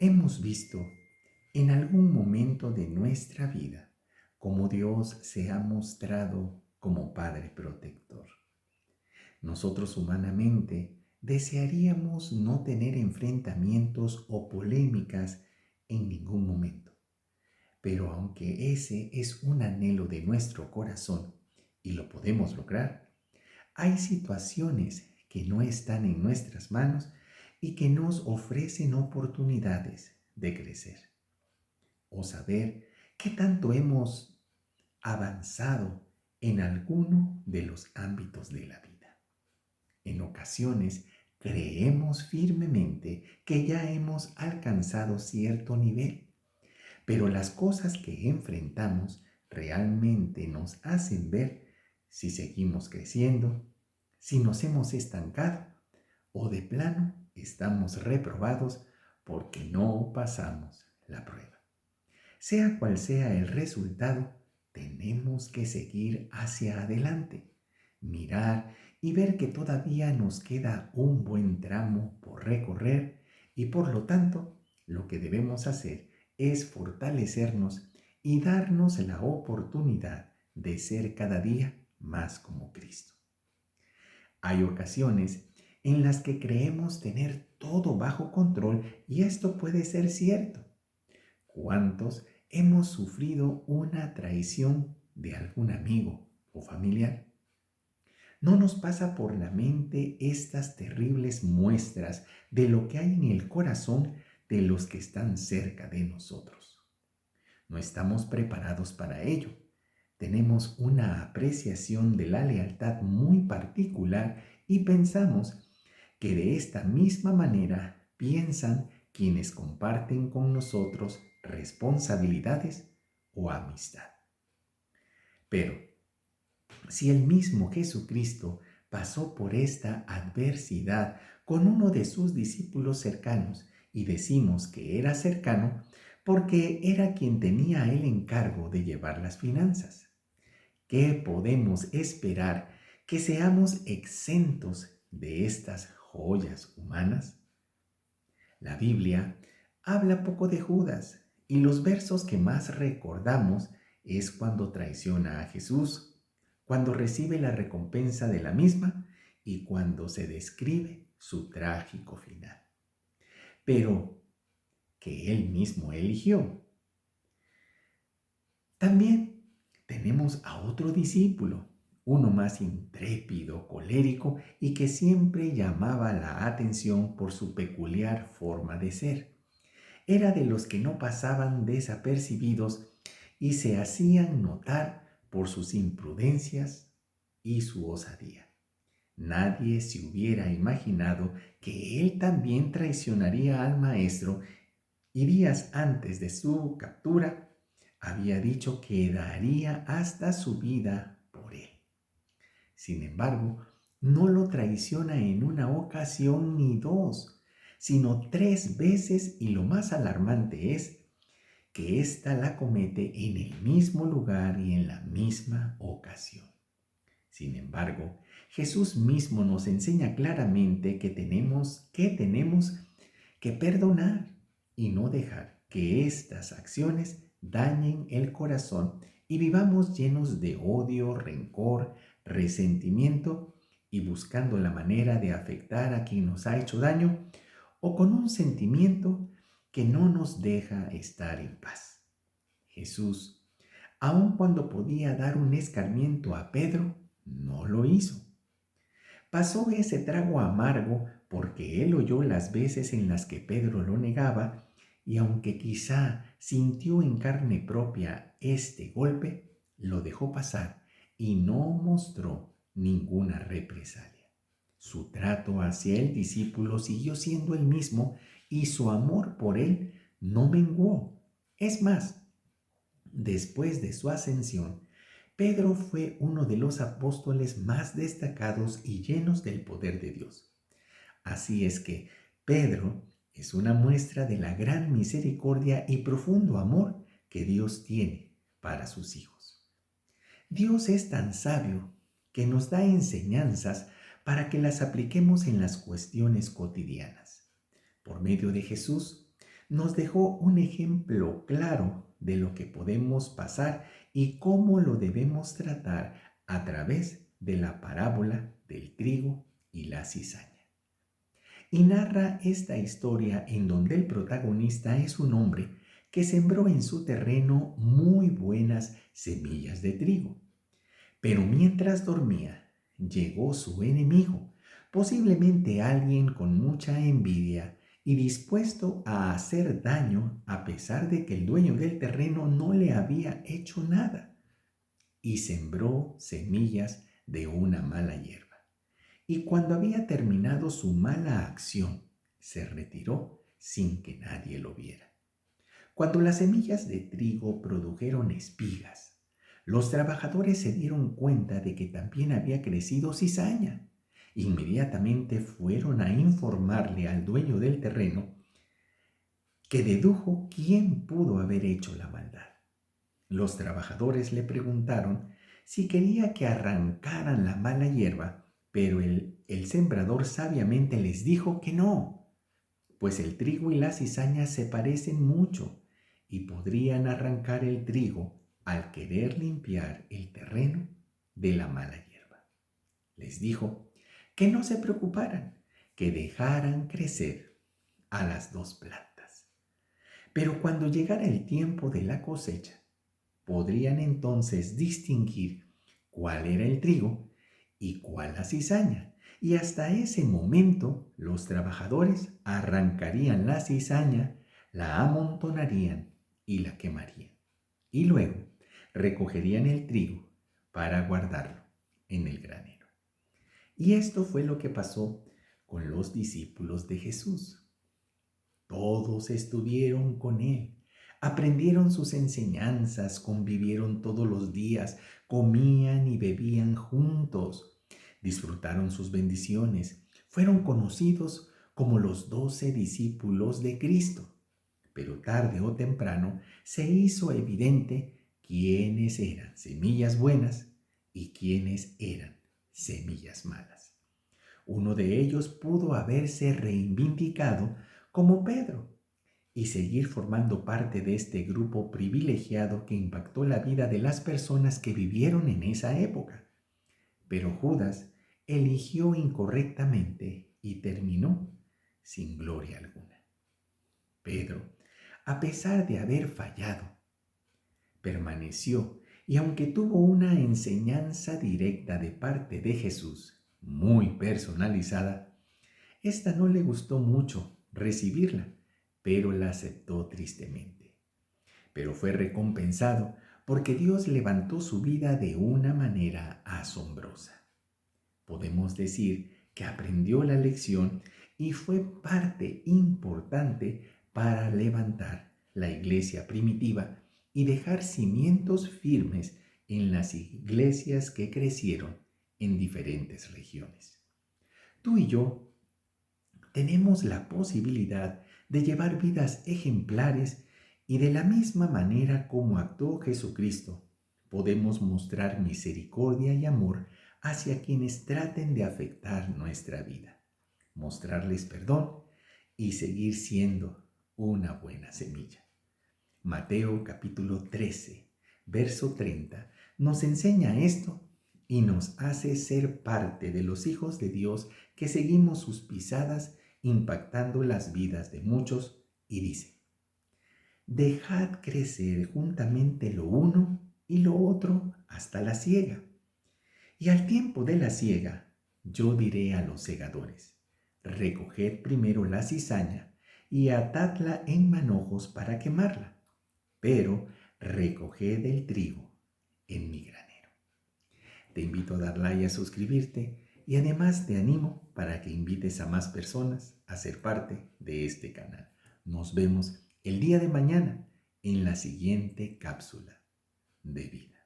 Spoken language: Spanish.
Hemos visto en algún momento de nuestra vida cómo Dios se ha mostrado como Padre protector. Nosotros humanamente desearíamos no tener enfrentamientos o polémicas en ningún momento. Pero aunque ese es un anhelo de nuestro corazón y lo podemos lograr, hay situaciones que no están en nuestras manos y que nos ofrecen oportunidades de crecer o saber qué tanto hemos avanzado en alguno de los ámbitos de la vida. En ocasiones creemos firmemente que ya hemos alcanzado cierto nivel, pero las cosas que enfrentamos realmente nos hacen ver si seguimos creciendo, si nos hemos estancado o de plano estamos reprobados porque no pasamos la prueba. Sea cual sea el resultado, tenemos que seguir hacia adelante, mirar y ver que todavía nos queda un buen tramo por recorrer y por lo tanto lo que debemos hacer es fortalecernos y darnos la oportunidad de ser cada día más como Cristo. Hay ocasiones en las que creemos tener todo bajo control y esto puede ser cierto. ¿Cuántos hemos sufrido una traición de algún amigo o familiar? ¿No nos pasa por la mente estas terribles muestras de lo que hay en el corazón de los que están cerca de nosotros? No estamos preparados para ello. Tenemos una apreciación de la lealtad muy particular y pensamos que de esta misma manera piensan quienes comparten con nosotros responsabilidades o amistad. Pero si el mismo Jesucristo pasó por esta adversidad con uno de sus discípulos cercanos y decimos que era cercano porque era quien tenía el encargo de llevar las finanzas, ¿qué podemos esperar que seamos exentos de estas joyas humanas? La Biblia habla poco de Judas y los versos que más recordamos es cuando traiciona a Jesús, cuando recibe la recompensa de la misma y cuando se describe su trágico final. Pero que él mismo eligió. También tenemos a otro discípulo, uno más intrépido, colérico y que siempre llamaba la atención por su peculiar forma de ser. Era de los que no pasaban desapercibidos y se hacían notar por sus imprudencias y su osadía. Nadie se hubiera imaginado que él también traicionaría al maestro y días antes de su captura había dicho que daría hasta su vida por él. Sin embargo, no lo traiciona en una ocasión ni dos, sino 3 veces y lo más alarmante es que ésta la comete en el mismo lugar y en la misma ocasión. Sin embargo, Jesús mismo nos enseña claramente que tenemos que perdonar y no dejar que estas acciones dañen el corazón y vivamos llenos de odio, rencor, resentimiento y buscando la manera de afectar a quien nos ha hecho daño o con un sentimiento que no nos deja estar en paz. Jesús, aun cuando podía dar un escarmiento a Pedro, no lo hizo. Pasó ese trago amargo porque él oyó las veces en las que Pedro lo negaba y aunque quizá sintió en carne propia este golpe, lo dejó pasar y no mostró ninguna represalia. Su trato hacia el discípulo siguió siendo el mismo y su amor por él no menguó. Es más, después de su ascensión, Pedro fue uno de los apóstoles más destacados y llenos del poder de Dios. Así es que Pedro es una muestra de la gran misericordia y profundo amor que Dios tiene para sus hijos. Dios es tan sabio que nos da enseñanzas para que las apliquemos en las cuestiones cotidianas. Por medio de Jesús, nos dejó un ejemplo claro de lo que podemos pasar y cómo lo debemos tratar a través de la parábola del trigo y la cizaña. Y narra esta historia en donde el protagonista es un hombre que sembró en su terreno muy buenas semillas de trigo. Pero mientras dormía, llegó su enemigo, posiblemente alguien con mucha envidia y dispuesto a hacer daño a pesar de que el dueño del terreno no le había hecho nada, y sembró semillas de una mala hierba. Y cuando había terminado su mala acción, se retiró sin que nadie lo viera. Cuando las semillas de trigo produjeron espigas, los trabajadores se dieron cuenta de que también había crecido cizaña. Inmediatamente fueron a informarle al dueño del terreno, que dedujo quién pudo haber hecho la maldad. Los trabajadores le preguntaron si quería que arrancaran la mala hierba, pero el sembrador sabiamente les dijo que no, pues el trigo y la cizaña se parecen mucho y podrían arrancar el trigo al querer limpiar el terreno de la mala hierba. Les dijo que no se preocuparan, que dejaran crecer a las dos plantas. Pero cuando llegara el tiempo de la cosecha, podrían entonces distinguir cuál era el trigo y cuál la cizaña. Y hasta ese momento los trabajadores arrancarían la cizaña, la amontonarían y la quemarían. Y luego recogerían el trigo para guardarlo en el granero. Y esto fue lo que pasó con los discípulos de Jesús. Todos estuvieron con él, aprendieron sus enseñanzas, convivieron todos los días, comían y bebían juntos, disfrutaron sus bendiciones, fueron conocidos como los 12 discípulos de Cristo. Pero tarde o temprano se hizo evidente quiénes eran semillas buenas y quiénes eran semillas malas. Uno de ellos pudo haberse reivindicado como Pedro y seguir formando parte de este grupo privilegiado que impactó la vida de las personas que vivieron en esa época. Pero Judas eligió incorrectamente y terminó sin gloria alguna. Pedro, a pesar de haber fallado, permaneció y aunque tuvo una enseñanza directa de parte de Jesús, muy personalizada, esta no le gustó mucho recibirla, pero la aceptó tristemente. Pero fue recompensado porque Dios levantó su vida de una manera asombrosa. Podemos decir que aprendió la lección y fue parte importante para levantar la iglesia primitiva y dejar cimientos firmes en las iglesias que crecieron en diferentes regiones. Tú y yo tenemos la posibilidad de llevar vidas ejemplares y de la misma manera como actuó Jesucristo, podemos mostrar misericordia y amor hacia quienes traten de afectar nuestra vida, mostrarles perdón y seguir siendo una buena semilla. Mateo capítulo 13, verso 30, nos enseña esto y nos hace ser parte de los hijos de Dios que seguimos sus pisadas impactando las vidas de muchos, y dice: dejad crecer juntamente lo uno y lo otro hasta la siega. Y al tiempo de la siega, yo diré a los segadores: recoged primero la cizaña y atadla en manojos para quemarla, pero recoged el trigo en mi granero. Te invito a dar like y a suscribirte y además te animo para que invites a más personas a ser parte de este canal. Nos vemos el día de mañana en la siguiente cápsula de vida.